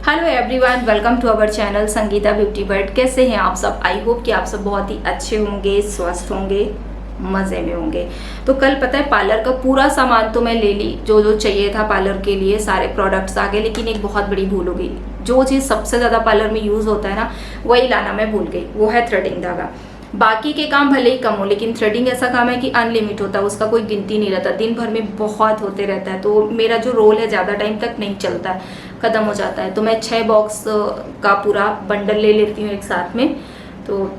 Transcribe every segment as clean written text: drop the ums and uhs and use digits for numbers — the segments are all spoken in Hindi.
Hello everyone, welcome to our channel Sangeeta beauty world. कैसे हैं आप सब? आई होप कि आप सब बहुत ही अच्छे होंगे, स्वस्थ होंगे, मज़े में होंगे। तो कल पता है पार्लर का पूरा सामान तो मैं ले ली, जो जो चाहिए था पार्लर के लिए सारे प्रोडक्ट्स आ गए, लेकिन एक बहुत बड़ी भूल हो गई। जो चीज़ सबसे ज़्यादा पार्लर में यूज़ होता है ना, वही लाना मैं भूल गई। वो है थ्रेडिंग धागा। बाकी के काम भले ही कम हो, लेकिन थ्रेडिंग ऐसा काम है कि अनलिमिट होता है, उसका कोई गिनती नहीं रहता, दिन भर में बहुत होते रहता है। तो मेरा जो रोल है ज़्यादा टाइम तक नहीं चलता है, ख़त्म हो जाता है। तो मैं 6 बॉक्स का पूरा बंडल ले लेती हूँ एक साथ में, तो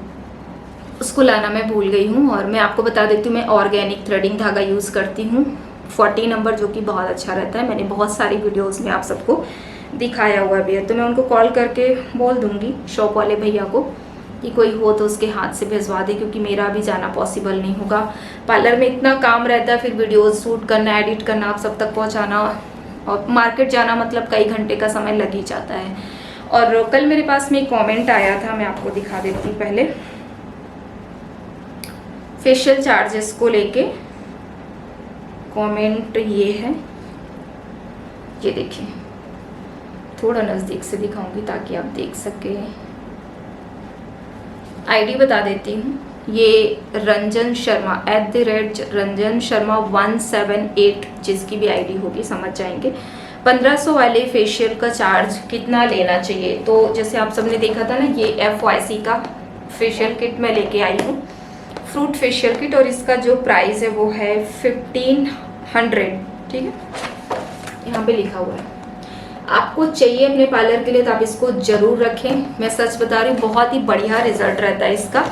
उसको लाना मैं भूल गई हूँ। और मैं आपको बता देती हूँ, मैं ऑर्गेनिक थ्रेडिंग धागा यूज़ करती हूँ 40 नंबर, जो कि बहुत अच्छा रहता है। मैंने बहुत सारी वीडियोज़ में आप सबको दिखाया हुआ भी है, तो मैं उनको कॉल करके बोल दूँगी शॉप वाले भैया को कि कोई हो तो उसके हाथ से भिजवा दे, क्योंकि मेरा भी जाना पॉसिबल नहीं होगा। पार्लर में इतना काम रहता है, फिर वीडियोस शूट करना, एडिट करना, आप सब तक पहुंचाना, और मार्केट जाना, मतलब कई घंटे का समय लग ही जाता है। और कल मेरे पास में एक कमेंट आया था, मैं आपको दिखा देती हूँ पहले। फेशियल चार्जेस को लेके कमेंट ये है, ये देखिए, थोड़ा नज़दीक से दिखाऊंगी ताकि आप देख सके। आईडी बता देती हूँ, ये रंजन शर्मा @रंजन शर्मा 178, जिसकी भी आईडी होगी समझ जाएंगे। 1500 वाले फेशियल का चार्ज कितना लेना चाहिए? तो जैसे आप सबने देखा था ना, ये FYC का फेशियल किट मैं लेके आई हूँ, फ्रूट फेशियल किट, और इसका जो प्राइस है वो है 1500। ठीक है, यहाँ पे लिखा हुआ है। आपको चाहिए अपने पार्लर के लिए तो आप इसको जरूर रखें। मैं सच बता रही हूँ, बहुत ही बढ़िया रिजल्ट रहता है इसका।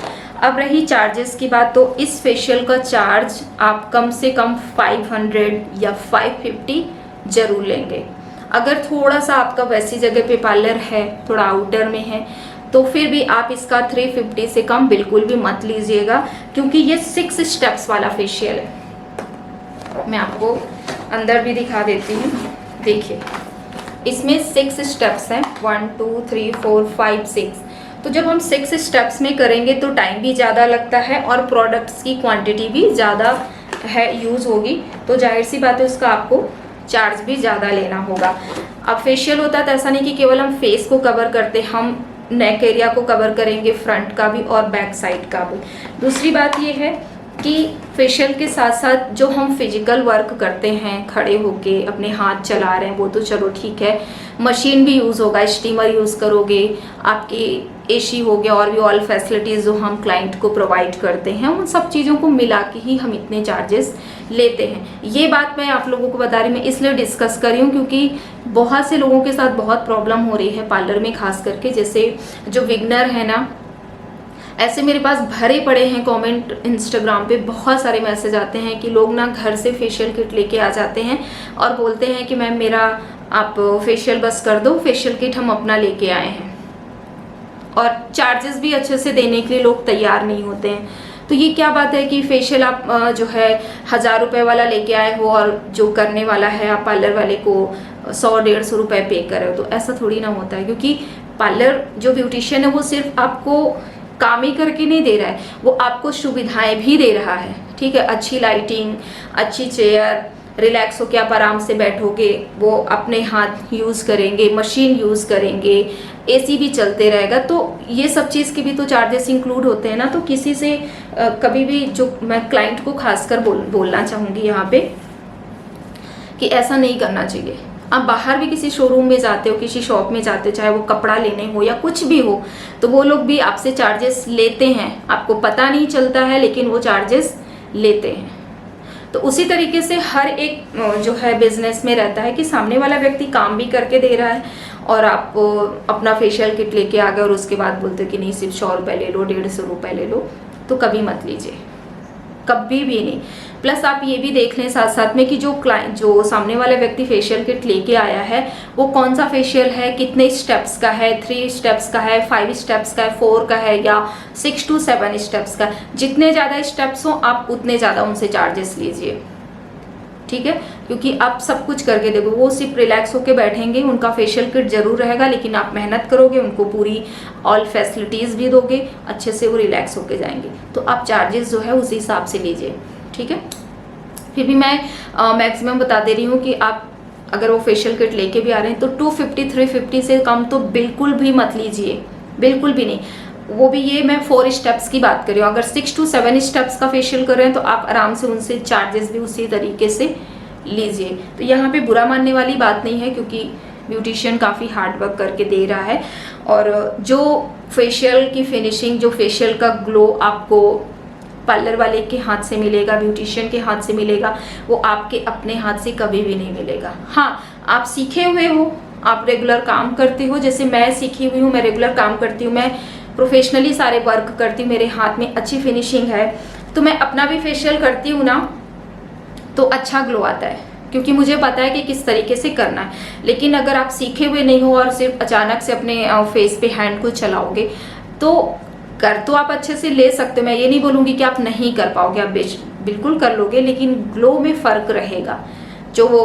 अब रही चार्जेस की बात, तो इस फेशियल का चार्ज आप कम से कम 500 या 550 जरूर लेंगे। अगर थोड़ा सा आपका वैसी जगह पे पार्लर है, थोड़ा आउटर में है, तो फिर भी आप इसका 350 से कम बिल्कुल भी मत लीजिएगा, क्योंकि ये 6 स्टेप्स वाला फेशियल है। मैं आपको अंदर भी दिखा देती हूँ, देखिए इसमें 6 स्टेप्स हैं, 1 2 3 4 5 6। तो जब हम 6 स्टेप्स में करेंगे तो टाइम भी ज़्यादा लगता है और प्रोडक्ट्स की क्वांटिटी भी ज़्यादा है यूज़ होगी, तो जाहिर सी बात है उसका आपको चार्ज भी ज़्यादा लेना होगा। अब फेशियल होता है तो ऐसा नहीं कि केवल हम फेस को कवर करते, हम नेक एरिया को कवर करेंगे, फ्रंट का भी और बैक साइड का भी। दूसरी बात ये है कि फेशियल के साथ साथ जो हम फिजिकल वर्क करते हैं, खड़े होके अपने हाथ चला रहे हैं, वो तो चलो ठीक है, मशीन भी यूज़ होगा, स्टीमर यूज़ करोगे, आपकी AC हो गया, और भी ऑल फैसिलिटीज़ जो हम क्लाइंट को प्रोवाइड करते हैं, उन सब चीज़ों को मिला के ही हम इतने चार्जेस लेते हैं। ये बात मैं आप लोगों को बता रही, मैं इसलिए डिस्कस कर रही हूँ क्योंकि बहुत से लोगों के साथ बहुत प्रॉब्लम हो रही है पार्लर में, खास करके जैसे जो बिगनर है ना, ऐसे मेरे पास भरे पड़े हैं कमेंट। इंस्टाग्राम पे बहुत सारे मैसेज आते हैं कि लोग ना घर से फेशियल किट लेके आ जाते हैं और बोलते हैं कि मैम मेरा आप फेशियल बस कर दो, फेशियल किट हम अपना लेके आए हैं, और चार्जेस भी अच्छे से देने के लिए लोग तैयार नहीं होते हैं। तो ये क्या बात है कि फेशियल आप जो है 1000 रुपये वाला लेके आए हो, और जो करने वाला है आप पार्लर वाले को 100-150 रुपये पे कर रहे हो? तो ऐसा थोड़ी ना होता है, क्योंकि पार्लर जो ब्यूटिशियन है वो सिर्फ आपको काम ही करके नहीं दे रहा है, वो आपको सुविधाएं भी दे रहा है। ठीक है, अच्छी लाइटिंग, अच्छी चेयर, रिलैक्स होके आप आराम से बैठोगे, वो अपने हाथ यूज़ करेंगे, मशीन यूज़ करेंगे, AC भी चलते रहेगा, तो ये सब चीज़ के भी तो चार्जेस इंक्लूड होते हैं ना। तो किसी से कभी भी, जो मैं क्लाइंट को खासकर बोलना चाहूँगी यहाँ पे, कि ऐसा नहीं करना चाहिए। आप बाहर भी किसी शोरूम में जाते हो, किसी शॉप में जाते हो, चाहे वो कपड़ा लेने हो या कुछ भी हो, तो वो लोग भी आपसे चार्जेस लेते हैं, आपको पता नहीं चलता है लेकिन वो चार्जेस लेते हैं। तो उसी तरीके से हर एक जो है बिजनेस में रहता है कि सामने वाला व्यक्ति काम भी करके दे रहा है, और आप अपना फेशियल किट लेके आ गए और उसके बाद बोलते हो कि नहीं सिर्फ 100 रुपये ले लो, 150 रुपये ले लो, तो कभी मत लीजिए, कभी भी नहीं। प्लस आप ये भी देख लें साथ साथ में कि जो सामने वाला व्यक्ति फेशियल किट लेके आया है, वो कौन सा फेशियल है, कितने स्टेप्स का है, 3 स्टेप्स का है, 5 स्टेप्स का है, 4 का है, या 6 to 7 स्टेप्स का। जितने ज़्यादा स्टेप्स हो आप उतने ज़्यादा उनसे चार्जेस लीजिए। ठीक है, क्योंकि आप सब कुछ करके देखो, वो सिर्फ रिलैक्स होके बैठेंगे, उनका फेशियल किट जरूर रहेगा, लेकिन आप मेहनत करोगे, उनको पूरी ऑल फैसिलिटीज़ भी दोगे, अच्छे से वो रिलैक्स होके जाएंगे, तो आप चार्जेस जो है उसी हिसाब से लीजिए। ठीक है, फिर भी मैं मैक्सिमम बता दे रही हूँ कि आप अगर वो फेशियल किट लेके भी आ रहे हैं तो 250 350 से कम तो बिल्कुल भी मत लीजिए, बिल्कुल भी नहीं। वो भी ये मैं 4 स्टेप्स की बात कर रही हूँ। अगर 6 to 7 स्टेप्स का फेशियल कर रहे हैं तो आप आराम से उनसे चार्जेस भी उसी तरीके से लीजिए। तो यहाँ पे बुरा मानने वाली बात नहीं है, क्योंकि ब्यूटिशियन काफ़ी हार्ड वर्क करके दे रहा है। और जो फेशियल की फिनिशिंग, जो फेशियल का ग्लो आपको पार्लर वाले के हाथ से मिलेगा, ब्यूटिशियन के हाथ से मिलेगा, वो आपके अपने हाथ से कभी भी नहीं मिलेगा। हाँ, आप सीखे हुए हो, आप रेगुलर काम करते हो, जैसे मैं सीखी हुई हूँ, मैं रेगुलर काम करती हूँ, मैं प्रोफेशनली सारे वर्क करती हूँ, मेरे हाथ में अच्छी फिनिशिंग है, तो मैं अपना भी फेशियल करती हूँ ना तो अच्छा ग्लो आता है, क्योंकि मुझे पता है कि किस तरीके से करना है। लेकिन अगर आप सीखे हुए नहीं हो और सिर्फ अचानक से अपने फेस पे हैंड को चलाओगे तो कर तो आप अच्छे से ले सकते हो, मैं ये नहीं बोलूँगी कि आप नहीं कर पाओगे, आप बिल्कुल कर लोगे, लेकिन ग्लो में फ़र्क रहेगा। जो वो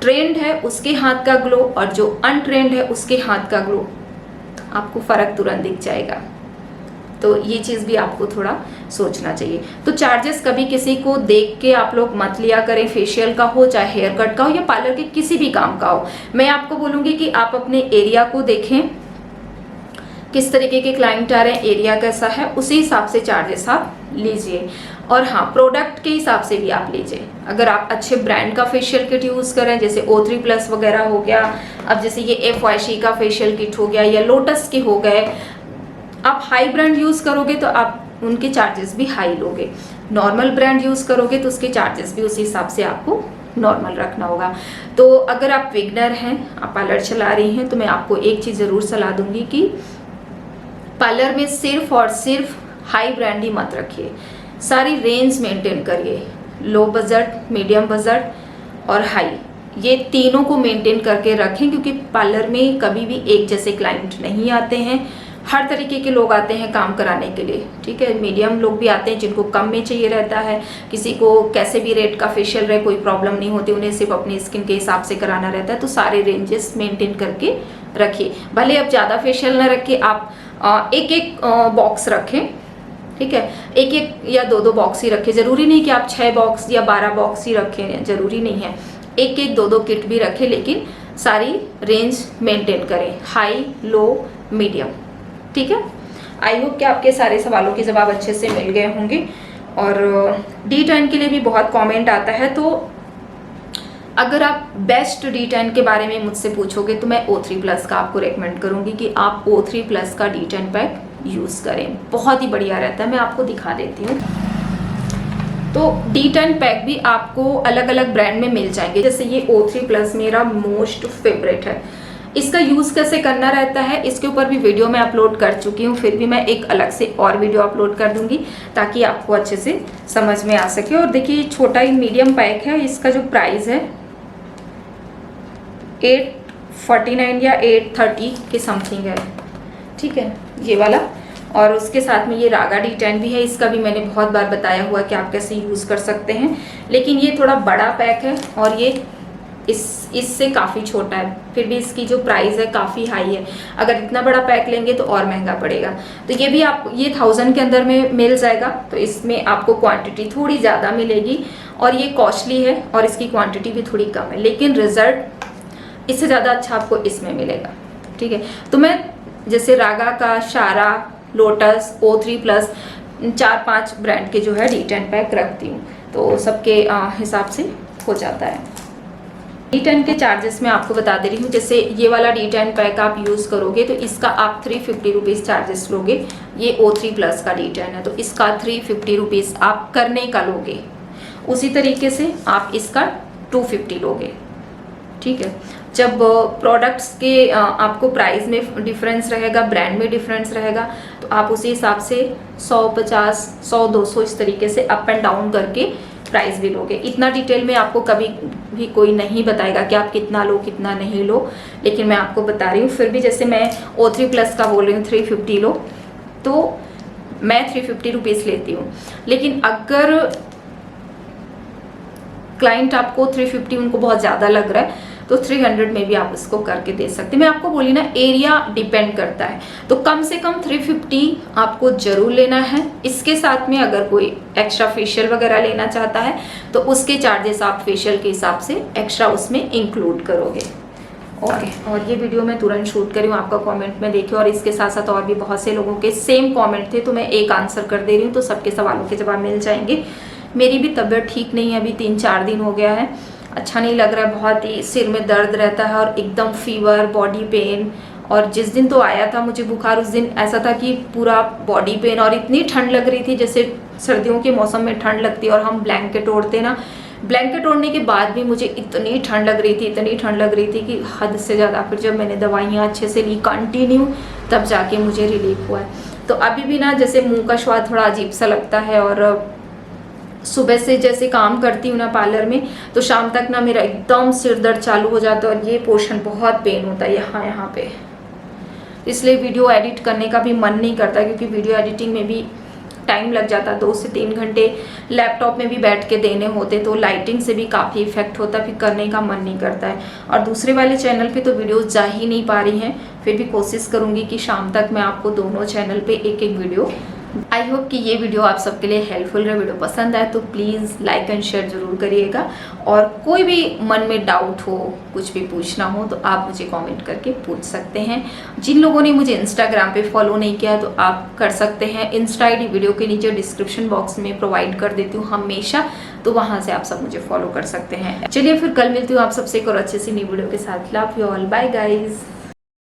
ट्रेंड है उसके हाथ का ग्लो और जो अनट्रेंड है उसके हाथ का ग्लो, आपको फ़र्क तुरंत दिख जाएगा। तो ये चीज़ भी आपको थोड़ा सोचना चाहिए। तो चार्जेस कभी किसी को देख के आप लोग मत लिया करें, फेशियल का हो चाहे हेयर कट का हो या पार्लर के किसी भी काम का हो। मैं आपको बोलूँगी कि आप अपने एरिया को देखें, किस तरीके के क्लाइंट आ रहे हैं, एरिया कैसा है, उसी हिसाब से चार्जेस आप लीजिए। और हाँ, प्रोडक्ट के हिसाब से भी आप लीजिए। अगर आप अच्छे ब्रांड का फेशियल किट यूज़ करें, जैसे O3+ वगैरह हो गया, अब जैसे ये FYC का फेशियल किट हो गया या लोटस के हो गए, आप हाई ब्रांड यूज़ करोगे तो आप उनके चार्जेस भी हाई लोगे। नॉर्मल ब्रांड यूज़ करोगे तो उसके चार्जेस भी उसी हिसाब से आपको नॉर्मल रखना होगा। तो अगर आप बिगनर हैं, आप पार्लर चला रही हैं, तो मैं आपको एक चीज़ ज़रूर सलाह दूंगी कि पार्लर में सिर्फ और सिर्फ हाई ब्रांड ही मत रखिए, सारी रेंज मेंटेन करिए। लो बजट, मीडियम बजट और हाई, ये तीनों को मेंटेन करके रखें, क्योंकि पार्लर में कभी भी एक जैसे क्लाइंट नहीं आते हैं, हर तरीके के लोग आते हैं काम कराने के लिए। ठीक है, मीडियम लोग भी आते हैं जिनको कम में चाहिए रहता है, किसी को कैसे भी रेट का फेशियल रहे कोई प्रॉब्लम नहीं होती, उन्हें सिर्फ अपनी स्किन के हिसाब से कराना रहता है। तो सारे रेंजेस मेंटेन करके रखिए। भले आप ज़्यादा फेशियल ना रखिए, आप एक एक बॉक्स रखें, ठीक है, एक एक या दो बॉक्स ही रखें। ज़रूरी नहीं कि आप 6 बॉक्स या 12 बॉक्स ही रखें, ज़रूरी नहीं है। एक एक दो किट भी रखें, लेकिन सारी रेंज मेंटेन करें, हाई, लो, मीडियम। ठीक है, आई होप कि आपके सारे सवालों के जवाब अच्छे से मिल गए होंगे। और D10 के लिए भी बहुत कमेंट आता है, तो अगर आप बेस्ट D10 के बारे में मुझसे पूछोगे तो मैं O3+ का आपको रेकमेंड करूंगी कि आप O3+ का D10 पैक यूज़ करें, बहुत ही बढ़िया रहता है। मैं आपको दिखा देती हूँ। तो D10 पैक भी आपको अलग अलग ब्रांड में मिल जाएंगे, जैसे ये O3+ मेरा मोस्ट फेवरेट है। इसका यूज़ कैसे करना रहता है, इसके ऊपर भी वीडियो मैं अपलोड कर चुकी हूँ, फिर भी मैं एक अलग से और वीडियो अपलोड कर दूंगी ताकि आपको अच्छे से समझ में आ सके। और देखिए, छोटा ही मीडियम पैक है, इसका जो प्राइस है 849 या 830 के समथिंग है। ठीक है, ये वाला। और उसके साथ में ये रागा D10 भी है, इसका भी मैंने बहुत बार बताया हुआ कि आप कैसे यूज़ कर सकते हैं, लेकिन ये थोड़ा बड़ा पैक है और ये इससे काफ़ी छोटा है, फिर भी इसकी जो प्राइस है काफ़ी हाई है। अगर इतना बड़ा पैक लेंगे तो और महंगा पड़ेगा। तो ये भी आप, ये 1000 के अंदर में मिल जाएगा, तो इसमें आपको क्वांटिटी थोड़ी ज़्यादा मिलेगी और ये कॉस्टली है और इसकी क्वांटिटी भी थोड़ी कम है, लेकिन रिजल्ट इससे ज़्यादा अच्छा आपको इसमें मिलेगा। ठीक है, तो मैं जैसे रागा का, शारा, लोटस, O3+, 4-5 ब्रांड के जो है D10 पैक रखती हूँ, तो सबके हिसाब से हो जाता है। D10 के चार्जेस मैं आपको बता दे रही हूँ। जैसे ये वाला D10 पैक आप यूज़ करोगे तो इसका आप 350 रुपीज़ चार्जेस लोगे। ये O3+ का D10 है, तो इसका 350 रुपीज़ आप करने का लोगे। उसी तरीके से आप इसका 250 लोगे। ठीक है, जब प्रोडक्ट्स के आपको प्राइस में डिफरेंस रहेगा, ब्रांड में डिफरेंस रहेगा, तो आप उसी हिसाब से 150, 100, 200 इस तरीके से अप एंड डाउन करके प्राइस भी लोगे। इतना डिटेल में आपको कभी भी कोई नहीं बताएगा कि आप कितना लो कितना नहीं लो, लेकिन मैं आपको बता रही हूँ। फिर भी जैसे मैं O3+ का बोल रही हूँ 350 लो, तो मैं 350 रुपीज़ लेती हूँ। लेकिन अगर क्लाइंट आपको 350 उनको बहुत ज़्यादा लग रहा है, तो 300 में भी आप उसको करके दे सकते हैं। मैं आपको बोली ना, एरिया डिपेंड करता है, तो कम से कम 350 आपको जरूर लेना है। इसके साथ में अगर कोई एक्स्ट्रा फेशियल वगैरह लेना चाहता है तो उसके चार्जेस आप फेशियल के हिसाब से एक्स्ट्रा उसमें इंक्लूड करोगे। ओके और ये वीडियो मैं तुरंत शूट करी हूँ, आपका कमेंट में देखिए, और इसके साथ साथ और भी बहुत से लोगों के सेम कमेंट थे, तो मैं एक आंसर कर दे रही हूँ, तो सबके सवालों के जवाब मिल जाएंगे। मेरी भी तबीयत ठीक नहीं है, अभी 3-4 दिन हो गया है, अच्छा नहीं लग रहा है, बहुत ही सिर में दर्द रहता है और एकदम फीवर, बॉडी पेन। और जिस दिन तो आया था मुझे बुखार, उस दिन ऐसा था कि पूरा बॉडी पेन, और इतनी ठंड लग रही थी, जैसे सर्दियों के मौसम में ठंड लगती है और हम ब्लैंकेट ओढ़ते ना, ब्लैंकेट ओढ़ने के बाद भी मुझे इतनी ठंड लग रही थी, इतनी ठंड लग रही थी कि हद से ज़्यादा। फिर जब मैंने दवाइयाँ अच्छे से ली कंटिन्यू, तब जाके मुझे रिलीफ हुआ है। तो अभी भी ना जैसे मुंह का स्वाद थोड़ा अजीब सा लगता है, और सुबह से जैसे काम करती हूँ ना पार्लर में, तो शाम तक ना मेरा एकदम सिर दर्द चालू हो जाता है, और ये पोर्शन बहुत पेन होता है यहाँ पे। इसलिए वीडियो एडिट करने का भी मन नहीं करता, क्योंकि वीडियो एडिटिंग में भी टाइम लग जाता है, 2 से 3 घंटे लैपटॉप में भी बैठ के देने होते, तो लाइटिंग से भी काफ़ी इफेक्ट होता है, फिर करने का मन नहीं करता है। और दूसरे वाले चैनल पे तो वीडियोस जा ही नहीं पा रही हैं, फिर भी कोशिश करूँगी कि शाम तक मैं आपको दोनों चैनल पे एक एक वीडियो। आई होप कि ये वीडियो आप सबके लिए हेल्पफुल रहे। वीडियो पसंद आए तो प्लीज़ लाइक एंड शेयर जरूर करिएगा, और कोई भी मन में डाउट हो, कुछ भी पूछना हो, तो आप मुझे कमेंट करके पूछ सकते हैं। जिन लोगों ने मुझे इंस्टाग्राम पे फॉलो नहीं किया तो आप कर सकते हैं, इंस्टा आईडी वीडियो के नीचे डिस्क्रिप्शन बॉक्स में प्रोवाइड कर देती हूँ हमेशा, तो वहाँ से आप सब मुझे फॉलो कर सकते हैं। चलिए फिर कल मिलती हूँ आप सबसे एक और अच्छी सी न्यू वीडियो के साथ। Love you all, bye guys.